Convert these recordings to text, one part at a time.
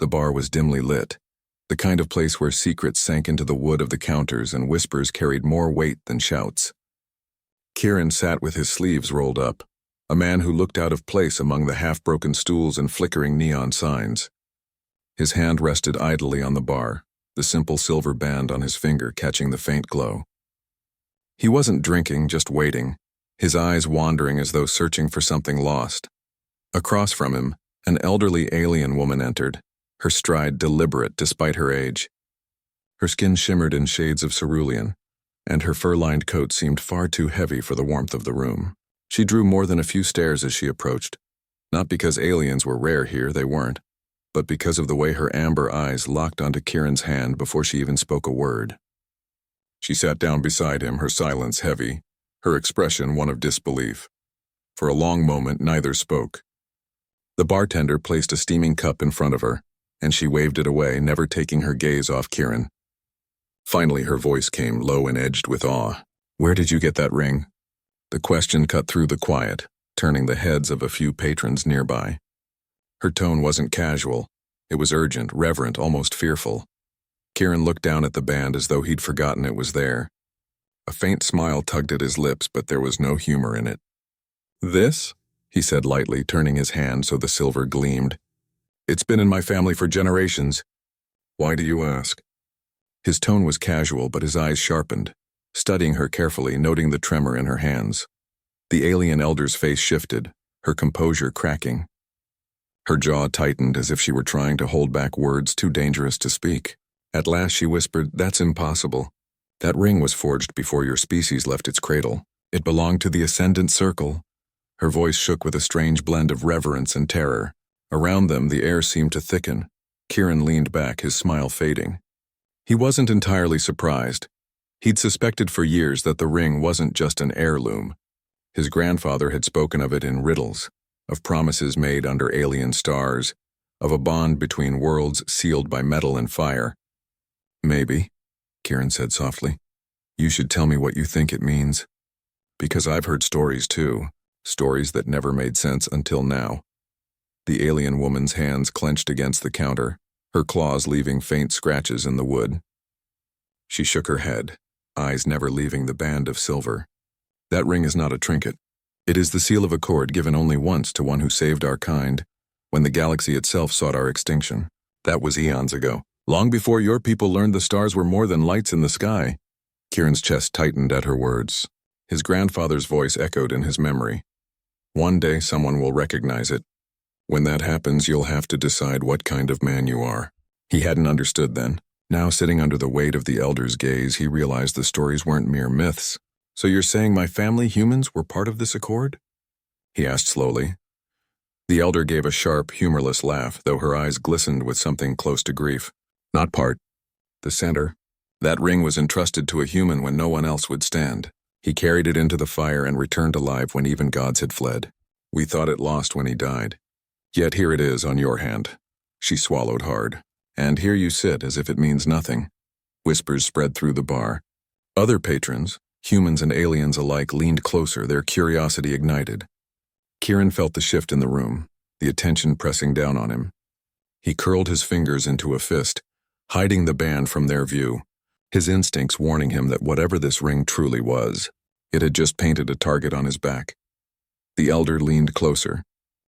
The bar was dimly lit, the kind of place where secrets sank into the wood of the counters and whispers carried more weight than shouts. Kieran sat with his sleeves rolled up, a man who looked out of place among the half-broken stools and flickering neon signs. His hand rested idly on the bar, the simple silver band on his finger catching the faint glow. He wasn't drinking, just waiting, his eyes wandering as though searching for something lost. Across from him, an elderly alien woman entered, her stride deliberate despite her age. Her skin shimmered in shades of cerulean, and her fur-lined coat seemed far too heavy for the warmth of the room. She drew more than a few stares as she approached, not because aliens were rare here, they weren't, but because of the way her amber eyes locked onto Kieran's hand before she even spoke a word. She sat down beside him, her silence heavy, her expression one of disbelief. For a long moment, neither spoke. The bartender placed a steaming cup in front of her, and she waved it away, never taking her gaze off Kieran. Finally, her voice came, low and edged with awe. "Where did you get that ring?" The question cut through the quiet, turning the heads of a few patrons nearby. Her tone wasn't casual. It was urgent, reverent, almost fearful. Kieran looked down at the band as though he'd forgotten it was there. A faint smile tugged at his lips, but there was no humor in it. "This?" he said lightly, turning his hand so the silver gleamed. "It's been in my family for generations." "Why do you ask?" His tone was casual, but his eyes sharpened, studying her carefully, noting the tremor in her hands. The alien elder's face shifted, her composure cracking. Her jaw tightened as if she were trying to hold back words too dangerous to speak. At last she whispered, "That's impossible. That ring was forged before your species left its cradle. It belonged to the Ascendant Circle." Her voice shook with a strange blend of reverence and terror. Around them, the air seemed to thicken. Kieran leaned back, his smile fading. He wasn't entirely surprised. He'd suspected for years that the ring wasn't just an heirloom. His grandfather had spoken of it in riddles, of promises made under alien stars, of a bond between worlds sealed by metal and fire. "Maybe," Kieran said softly. "You should tell me what you think it means. Because I've heard stories too, stories that never made sense until now." The alien woman's hands clenched against the counter, her claws leaving faint scratches in the wood. She shook her head, eyes never leaving the band of silver. "That ring is not a trinket. It is the seal of accord given only once to one who saved our kind, when the galaxy itself sought our extinction. That was eons ago, long before your people learned the stars were more than lights in the sky." Kieran's chest tightened at her words. His grandfather's voice echoed in his memory. "One day someone will recognize it. When that happens, you'll have to decide what kind of man you are." He hadn't understood then. Now, sitting under the weight of the elder's gaze, he realized the stories weren't mere myths. "So you're saying my family, humans, were part of this accord?" he asked slowly. The elder gave a sharp, humorless laugh, though her eyes glistened with something close to grief. "Not part. The center. That ring was entrusted to a human when no one else would stand. He carried it into the fire and returned alive when even gods had fled. We thought it lost when he died. Yet here it is on your hand." She swallowed hard. "And here you sit as if it means nothing." Whispers spread through the bar. Other patrons, humans and aliens alike, leaned closer, their curiosity ignited. Kieran felt the shift in the room, the attention pressing down on him. He curled his fingers into a fist, hiding the band from their view, his instincts warning him that whatever this ring truly was, it had just painted a target on his back. The elder leaned closer,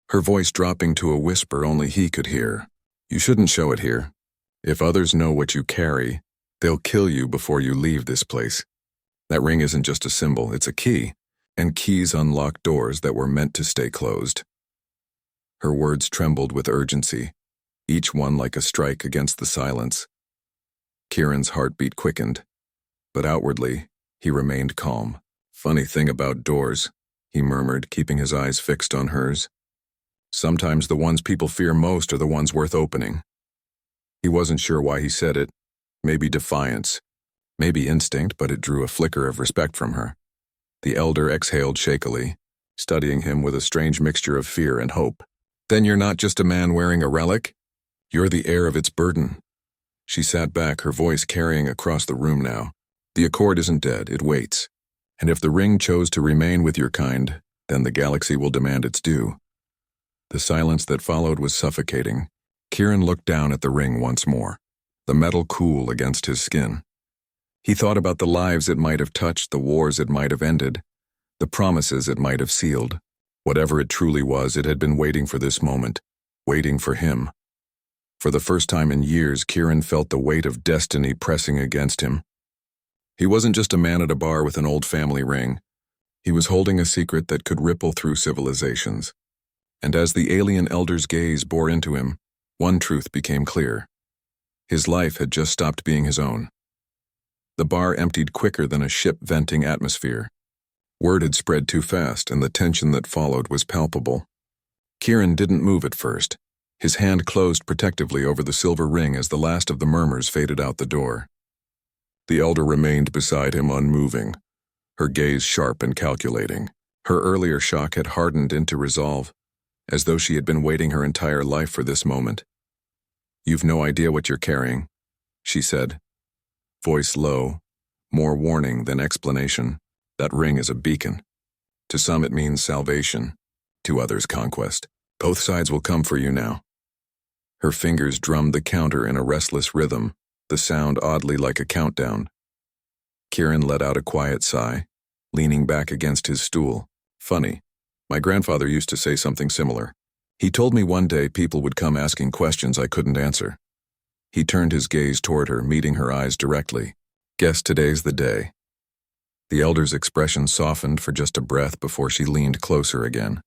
her voice dropping to a whisper only he could hear. "You shouldn't show it here. If others know what you carry, they'll kill you before you leave this place. That ring isn't just a symbol, it's a key, and keys unlock doors that were meant to stay closed." Her words trembled with urgency, each one like a strike against the silence. Kieran's heartbeat quickened, but outwardly, he remained calm. "Funny thing about doors," he murmured, keeping his eyes fixed on hers. "Sometimes the ones people fear most are the ones worth opening." He wasn't sure why he said it. Maybe defiance, maybe instinct, but it drew a flicker of respect from her. The elder exhaled shakily, studying him with a strange mixture of fear and hope. "Then you're not just a man wearing a relic? You're the heir of its burden." She sat back, her voice carrying across the room now. "The accord isn't dead, it waits. And if the ring chose to remain with your kind, then the galaxy will demand its due." The silence that followed was suffocating. Kieran looked down at the ring once more, the metal cool against his skin. He thought about the lives it might have touched, the wars it might have ended, the promises it might have sealed. Whatever it truly was, it had been waiting for this moment, waiting for him. For the first time in years, Kieran felt the weight of destiny pressing against him. He wasn't just a man at a bar with an old family ring. He was holding a secret that could ripple through civilizations. And as the alien elder's gaze bore into him, one truth became clear. His life had just stopped being his own. The bar emptied quicker than a ship venting atmosphere. Word had spread too fast, and the tension that followed was palpable. Kieran didn't move at first. His hand closed protectively over the silver ring as the last of the murmurs faded out the door. The elder remained beside him, unmoving, her gaze sharp and calculating. Her earlier shock had hardened into resolve, as though she had been waiting her entire life for this moment. "You've no idea what you're carrying," she said, voice low, more warning than explanation. "That ring is a beacon. To some it means salvation, to others conquest. Both sides will come for you now." Her fingers drummed the counter in a restless rhythm, the sound oddly like a countdown. Kieran let out a quiet sigh, leaning back against his stool. "Funny. My grandfather used to say something similar. He told me one day people would come asking questions I couldn't answer." He turned his gaze toward her, meeting her eyes directly. "Guess today's the day." The elder's expression softened for just a breath before she leaned closer again.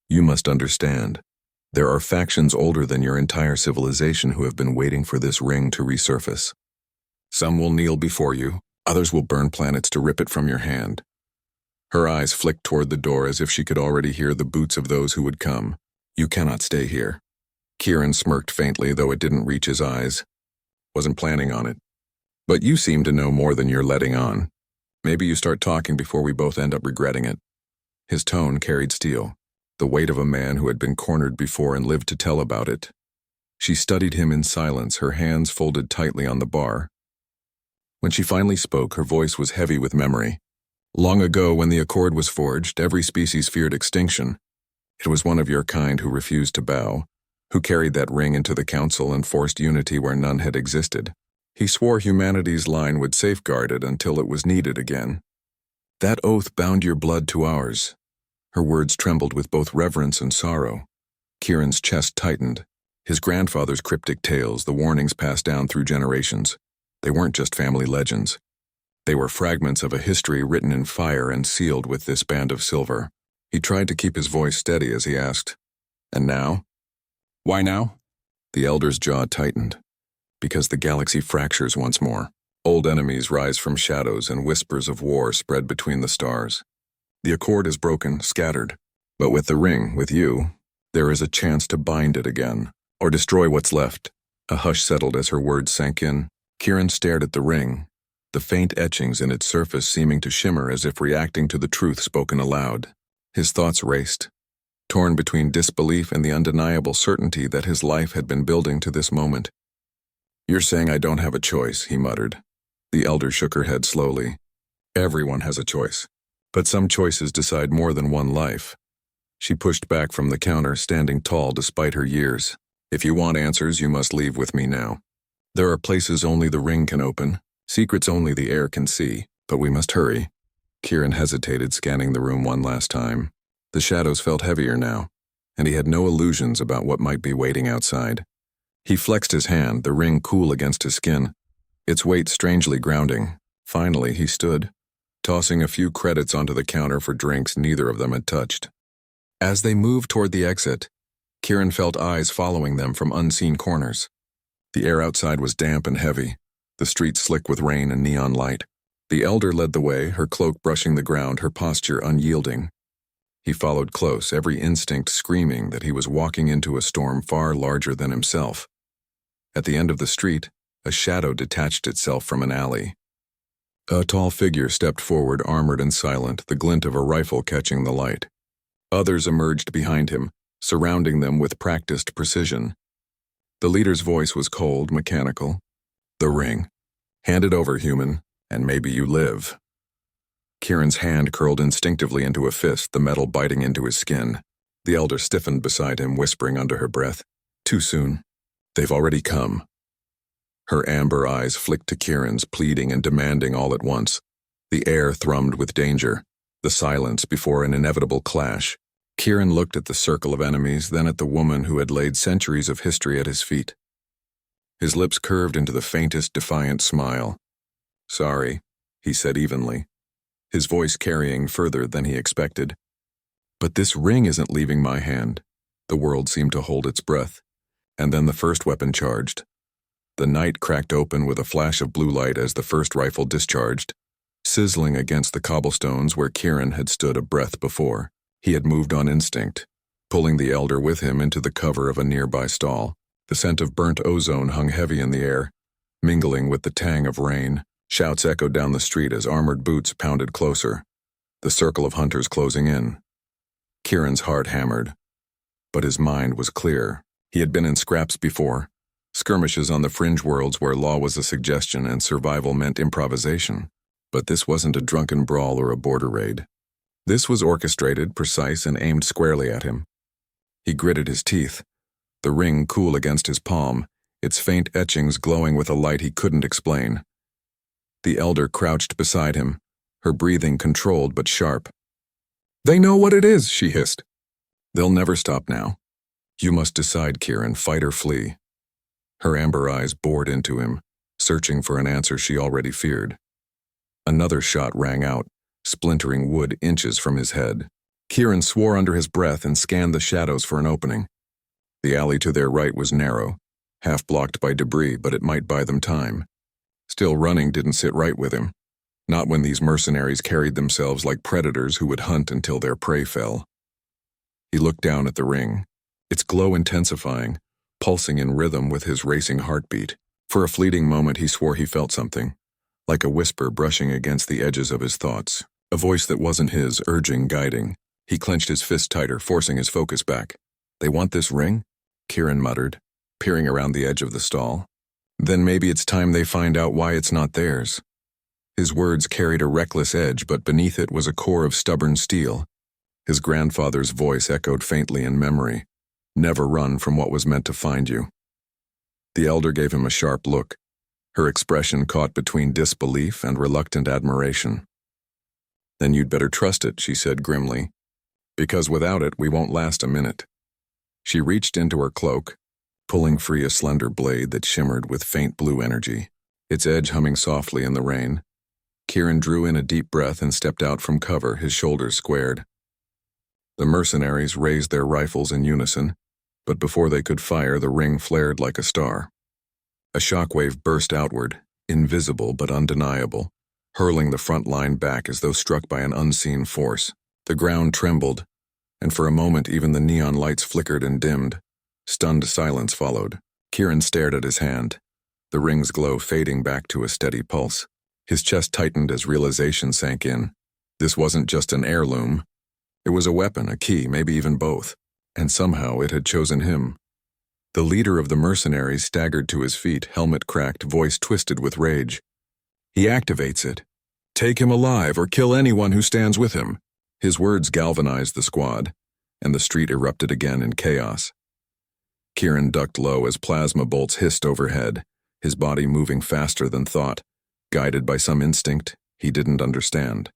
"You must understand. There are factions older than your entire civilization who have been waiting for this ring to resurface. Some will kneel before you, others will burn planets to rip it from your hand." Her eyes flicked toward the door as if she could already hear the boots of those who would come. "You cannot stay here." Kieran smirked faintly, though it didn't reach his eyes. "Wasn't planning on it. But you seem to know more than you're letting on. Maybe you start talking before we both end up regretting it." His tone carried steel, the weight of a man who had been cornered before and lived to tell about it. She studied him in silence, her hands folded tightly on the bar. When she finally spoke, her voice was heavy with memory. "Long ago, when the Accord was forged, every species feared extinction. It was one of your kind who refused to bow, who carried that ring into the council and forced unity where none had existed. He swore humanity's line would safeguard it until it was needed again. That oath bound your blood to ours." Her words trembled with both reverence and sorrow. Kieran's chest tightened. His grandfather's cryptic tales, the warnings passed down through generations. They weren't just family legends. They were fragments of a history written in fire and sealed with this band of silver. He tried to keep his voice steady as he asked, "And now?" "Why now?" The elder's jaw tightened. "Because the galaxy fractures once more. Old enemies rise from shadows and whispers of war spread between the stars. The Accord is broken, scattered. But with the ring, with you, there is a chance to bind it again, or destroy what's left." A hush settled as her words sank in. Kieran stared at the ring, the faint etchings in its surface seeming to shimmer as if reacting to the truth spoken aloud. His thoughts raced, torn between disbelief and the undeniable certainty that his life had been building to this moment. "You're saying I don't have a choice," he muttered. The elder shook her head slowly. "Everyone has a choice. But some choices decide more than one life." She pushed back from the counter, standing tall despite her years. "If you want answers, you must leave with me now. There are places only the ring can open, secrets only the air can see, but we must hurry." Kieran hesitated, scanning the room one last time. The shadows felt heavier now, and he had no illusions about what might be waiting outside. He flexed his hand, the ring cool against his skin, its weight strangely grounding. Finally, he stood, tossing a few credits onto the counter for drinks neither of them had touched. As they moved toward the exit, Kieran felt eyes following them from unseen corners. The air outside was damp and heavy, the streets slick with rain and neon light. The elder led the way, her cloak brushing the ground, her posture unyielding. He followed close, every instinct screaming that he was walking into a storm far larger than himself. At the end of the street, a shadow detached itself from an alley. A tall figure stepped forward, armored and silent, the glint of a rifle catching the light. Others emerged behind him, surrounding them with practiced precision. The leader's voice was cold, mechanical. "The ring. Hand it over, human, and maybe you live." Kieran's hand curled instinctively into a fist, the metal biting into his skin. The elder stiffened beside him, whispering under her breath, "Too soon." They've already come. Her amber eyes flicked to Kieran's, pleading and demanding all at once. The air thrummed with danger, the silence before an inevitable clash. Kieran looked at the circle of enemies, then at the woman who had laid centuries of history at his feet. His lips curved into the faintest defiant smile. "Sorry," he said evenly, his voice carrying further than he expected. "But this ring isn't leaving my hand." The world seemed to hold its breath, and then the first weapon charged. The night cracked open with a flash of blue light as the first rifle discharged, sizzling against the cobblestones where Kieran had stood a breath before. He had moved on instinct, pulling the elder with him into the cover of a nearby stall. The scent of burnt ozone hung heavy in the air, mingling with the tang of rain. Shouts echoed down the street as armored boots pounded closer, the circle of hunters closing in. Kieran's heart hammered, but his mind was clear. He had been in scraps before, skirmishes on the fringe worlds where law was a suggestion and survival meant improvisation. But this wasn't a drunken brawl or a border raid. This was orchestrated, precise, and aimed squarely at him. He gritted his teeth, the ring cool against his palm, its faint etchings glowing with a light he couldn't explain. The elder crouched beside him, her breathing controlled but sharp. "They know what it is," she hissed. "They'll never stop now. You must decide, Kieran, fight or flee." Her amber eyes bored into him, searching for an answer she already feared. Another shot rang out, splintering wood inches from his head. Kieran swore under his breath and scanned the shadows for an opening. The alley to their right was narrow, half blocked by debris, but it might buy them time. Still, running didn't sit right with him, not when these mercenaries carried themselves like predators who would hunt until their prey fell. He looked down at the ring, its glow intensifying, pulsing in rhythm with his racing heartbeat. For a fleeting moment he swore he felt something, like a whisper brushing against the edges of his thoughts, a voice that wasn't his, urging, guiding. He clenched his fist tighter, forcing his focus back. "They want this ring?" Kieran muttered, peering around the edge of the stall. "Then maybe it's time they find out why it's not theirs." His words carried a reckless edge, but beneath it was a core of stubborn steel. His grandfather's voice echoed faintly in memory. "Never run from what was meant to find you." The elder gave him a sharp look, her expression caught between disbelief and reluctant admiration. "Then you'd better trust it," she said grimly, "because without it we won't last a minute." She reached into her cloak, pulling free a slender blade that shimmered with faint blue energy, its edge humming softly in the rain. Kieran drew in a deep breath and stepped out from cover, his shoulders squared. The mercenaries raised their rifles in unison, but before they could fire, the ring flared like a star. A shockwave burst outward, invisible but undeniable, hurling the front line back as though struck by an unseen force. The ground trembled, and for a moment even the neon lights flickered and dimmed. Stunned silence followed. Kieran stared at his hand, the ring's glow fading back to a steady pulse. His chest tightened as realization sank in. This wasn't just an heirloom. It was a weapon, a key, maybe even both, and somehow it had chosen him. The leader of the mercenaries staggered to his feet, helmet cracked, voice twisted with rage. "He activates it. Take him alive or kill anyone who stands with him." His words galvanized the squad, and the street erupted again in chaos. Kieran ducked low as plasma bolts hissed overhead, his body moving faster than thought, guided by some instinct he didn't understand.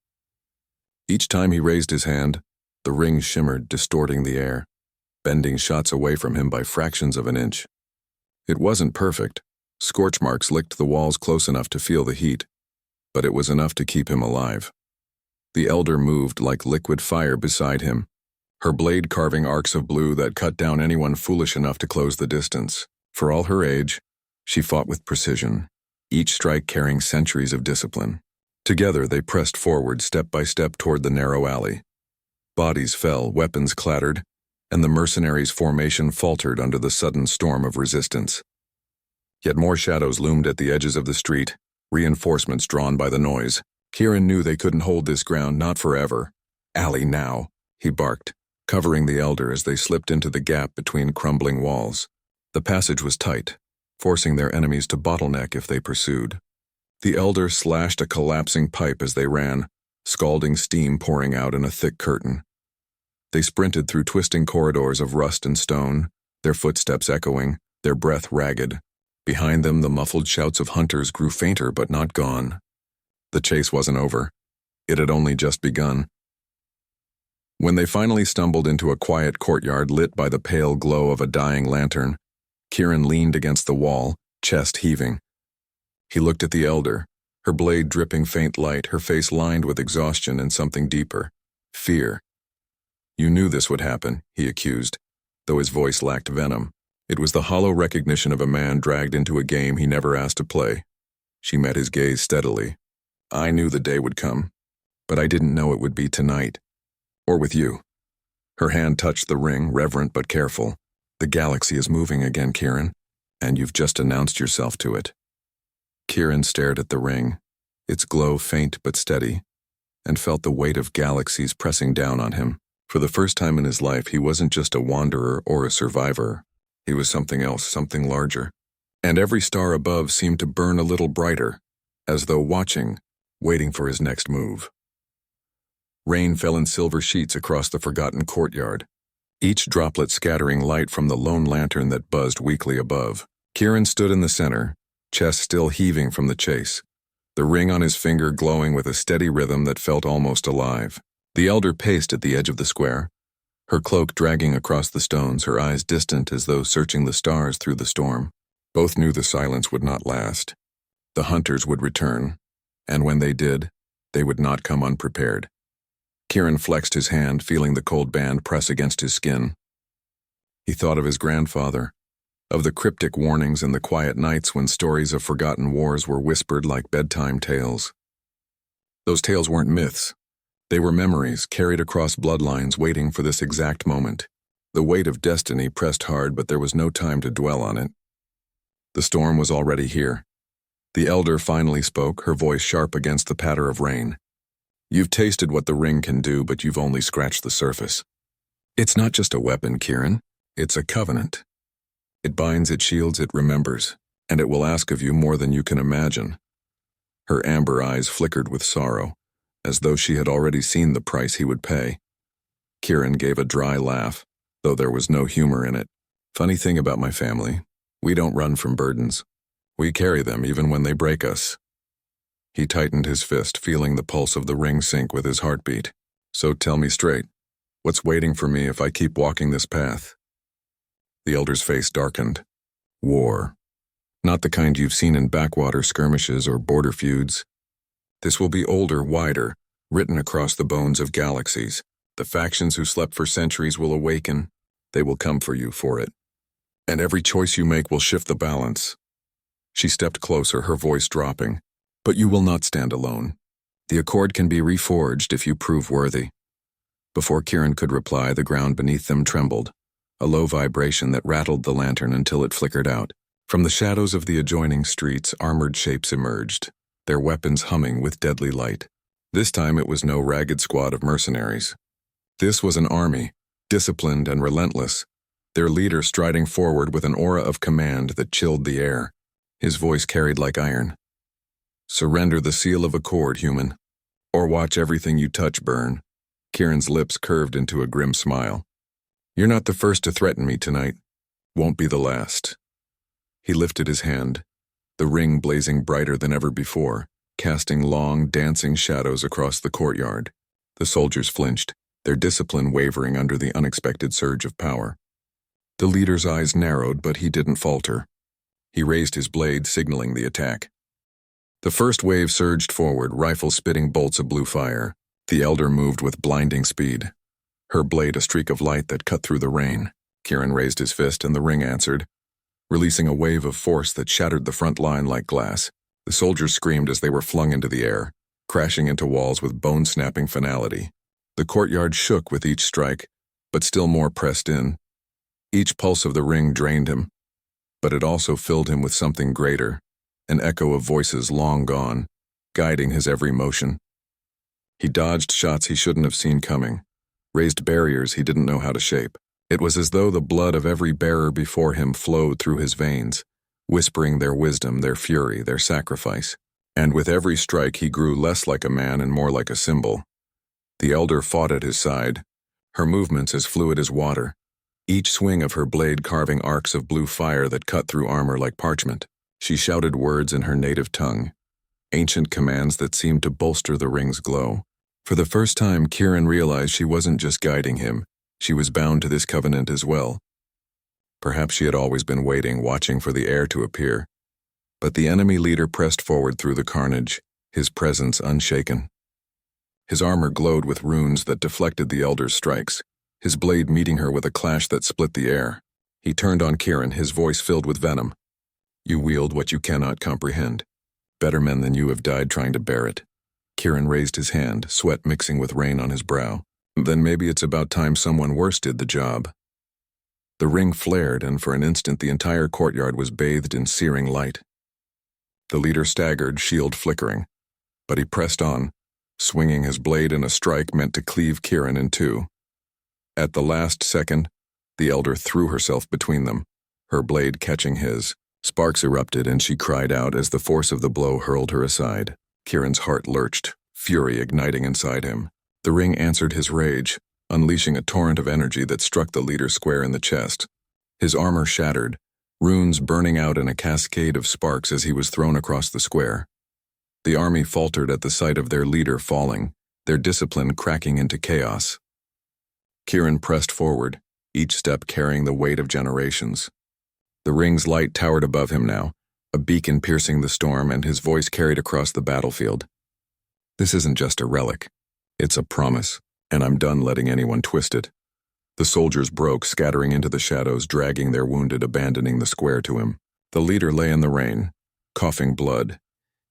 Each time he raised his hand, the ring shimmered, distorting the air, bending shots away from him by fractions of an inch. It wasn't perfect. Scorch marks licked the walls close enough to feel the heat, but it was enough to keep him alive. The elder moved like liquid fire beside him, her blade carving arcs of blue that cut down anyone foolish enough to close the distance. For all her age, she fought with precision, each strike carrying centuries of discipline. Together they pressed forward step by step toward the narrow alley. Bodies fell, weapons clattered, and the mercenaries' formation faltered under the sudden storm of resistance. Yet more shadows loomed at the edges of the street, reinforcements drawn by the noise. Kieran knew they couldn't hold this ground, not forever. "Alley now," he barked, covering the elder as they slipped into the gap between crumbling walls. The passage was tight, forcing their enemies to bottleneck if they pursued. The elder slashed a collapsing pipe as they ran, scalding steam pouring out in a thick curtain. They sprinted through twisting corridors of rust and stone, their footsteps echoing, their breath ragged. Behind them, the muffled shouts of hunters grew fainter but not gone. The chase wasn't over. It had only just begun. When they finally stumbled into a quiet courtyard lit by the pale glow of a dying lantern, Kieran leaned against the wall, chest heaving. He looked at the elder, her blade dripping faint light, her face lined with exhaustion and something deeper, fear. "You knew this would happen," he accused, though his voice lacked venom. It was the hollow recognition of a man dragged into a game he never asked to play. She met his gaze steadily. "I knew the day would come, but I didn't know it would be tonight. Or with you." Her hand touched the ring, reverent but careful. "The galaxy is moving again, Kieran, and you've just announced yourself to it." Kieran stared at the ring, its glow faint but steady, and felt the weight of galaxies pressing down on him. For the first time in his life, he wasn't just a wanderer or a survivor. He was something else, something larger. And every star above seemed to burn a little brighter, as though watching, waiting for his next move. Rain fell in silver sheets across the forgotten courtyard, each droplet scattering light from the lone lantern that buzzed weakly above. Kieran stood in the center, chest still heaving from the chase, the ring on his finger glowing with a steady rhythm that felt almost alive. The elder paced at the edge of the square, her cloak dragging across the stones, her eyes distant as though searching the stars through the storm. Both knew the silence would not last. The hunters would return, and when they did, they would not come unprepared. Kieran flexed his hand, feeling the cold band press against his skin. He thought of his grandfather, of the cryptic warnings and the quiet nights when stories of forgotten wars were whispered like bedtime tales. Those tales weren't myths. They were memories carried across bloodlines waiting for this exact moment. The weight of destiny pressed hard, but there was no time to dwell on it. The storm was already here. The elder finally spoke, her voice sharp against the patter of rain. "You've tasted what the ring can do, but you've only scratched the surface. It's not just a weapon, Kieran. It's a covenant. It binds, it shields, it remembers, and it will ask of you more than you can imagine." Her amber eyes flickered with sorrow, as though she had already seen the price he would pay. Kieran gave a dry laugh, though there was no humor in it. "Funny thing about my family, we don't run from burdens. We carry them even when they break us." He tightened his fist, feeling the pulse of the ring sync with his heartbeat. "So tell me straight, what's waiting for me if I keep walking this path?" The elder's face darkened. "War. Not the kind you've seen in backwater skirmishes or border feuds. This will be older, wider, written across the bones of galaxies. The factions who slept for centuries will awaken. They will come for you for it. And every choice you make will shift the balance." She stepped closer, her voice dropping. "But you will not stand alone. The accord can be reforged if you prove worthy." Before Kieran could reply, the ground beneath them trembled, a low vibration that rattled the lantern until it flickered out. From the shadows of the adjoining streets, armored shapes emerged, their weapons humming with deadly light. This time it was no ragged squad of mercenaries. This was an army, disciplined and relentless, their leader striding forward with an aura of command that chilled the air. His voice carried like iron. "Surrender the seal of accord, human, or watch everything you touch burn." Kieran's lips curved into a grim smile. "You're not the first to threaten me tonight. Won't be the last." He lifted his hand, the ring blazing brighter than ever before, casting long, dancing shadows across the courtyard. The soldiers flinched, their discipline wavering under the unexpected surge of power. The leader's eyes narrowed, but he didn't falter. He raised his blade, signaling the attack. The first wave surged forward, rifles spitting bolts of blue fire. The elder moved with blinding speed, her blade a streak of light that cut through the rain. Kieran raised his fist, and the ring answered, releasing a wave of force that shattered the front line like glass. The soldiers screamed as they were flung into the air, crashing into walls with bone-snapping finality. The courtyard shook with each strike, but still more pressed in. Each pulse of the ring drained him, but it also filled him with something greater, an echo of voices long gone, guiding his every motion. He dodged shots he shouldn't have seen coming, raised barriers he didn't know how to shape. It was as though the blood of every bearer before him flowed through his veins, whispering their wisdom, their fury, their sacrifice. And with every strike he grew less like a man and more like a symbol. The elder fought at his side, her movements as fluid as water, each swing of her blade carving arcs of blue fire that cut through armor like parchment. She shouted words in her native tongue, ancient commands that seemed to bolster the ring's glow. For the first time, Kieran realized she wasn't just guiding him, she was bound to this covenant as well. Perhaps she had always been waiting, watching for the heir to appear. But the enemy leader pressed forward through the carnage, his presence unshaken. His armor glowed with runes that deflected the elder's strikes, his blade meeting her with a clash that split the air. He turned on Kieran, his voice filled with venom. You wield what you cannot comprehend. Better men than you have died trying to bear it. Kieran raised his hand, sweat mixing with rain on his brow. Then maybe it's about time someone worse did the job. The ring flared, and for an instant the entire courtyard was bathed in searing light. The leader staggered, shield flickering, but he pressed on, swinging his blade in a strike meant to cleave Kieran in two. At the last second, the elder threw herself between them, her blade catching his. Sparks erupted, and she cried out as the force of the blow hurled her aside. Kieran's heart lurched, fury igniting inside him. The ring answered his rage, unleashing a torrent of energy that struck the leader square in the chest. His armor shattered, runes burning out in a cascade of sparks as he was thrown across the square. The army faltered at the sight of their leader falling, their discipline cracking into chaos. Kieran pressed forward, each step carrying the weight of generations. The ring's light towered above him now, a beacon piercing the storm, and his voice carried across the battlefield. This isn't just a relic. It's a promise, and I'm done letting anyone twist it. The soldiers broke, scattering into the shadows, dragging their wounded, abandoning the square to him. The leader lay in the rain, coughing blood,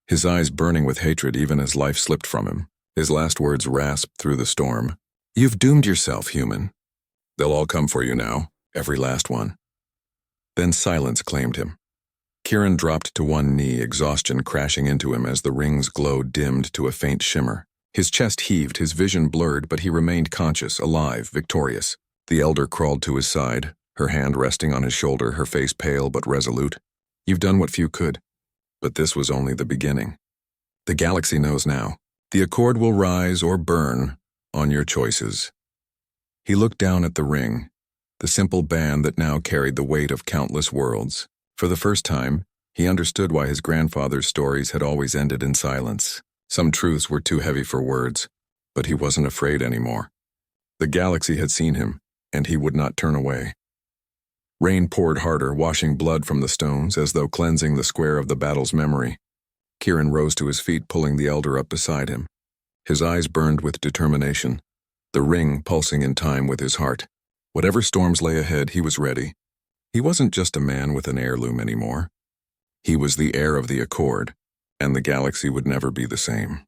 his eyes burning with hatred even as life slipped from him. His last words rasped through the storm. You've doomed yourself, human. They'll all come for you now, every last one. Then silence claimed him. Kieran dropped to one knee, exhaustion crashing into him as the ring's glow dimmed to a faint shimmer. His chest heaved, his vision blurred, but he remained conscious, alive, victorious. The elder crawled to his side, her hand resting on his shoulder, her face pale but resolute. You've done what few could, but this was only the beginning. The galaxy knows now. The accord will rise or burn on your choices. He looked down at the ring, the simple band that now carried the weight of countless worlds. For the first time, he understood why his grandfather's stories had always ended in silence. Some truths were too heavy for words, but he wasn't afraid anymore. The galaxy had seen him, and he would not turn away. Rain poured harder, washing blood from the stones as though cleansing the square of the battle's memory. Kieran rose to his feet, pulling the elder up beside him. His eyes burned with determination, the ring pulsing in time with his heart. Whatever storms lay ahead, he was ready. He wasn't just a man with an heirloom anymore. He was the heir of the Accord, and the galaxy would never be the same.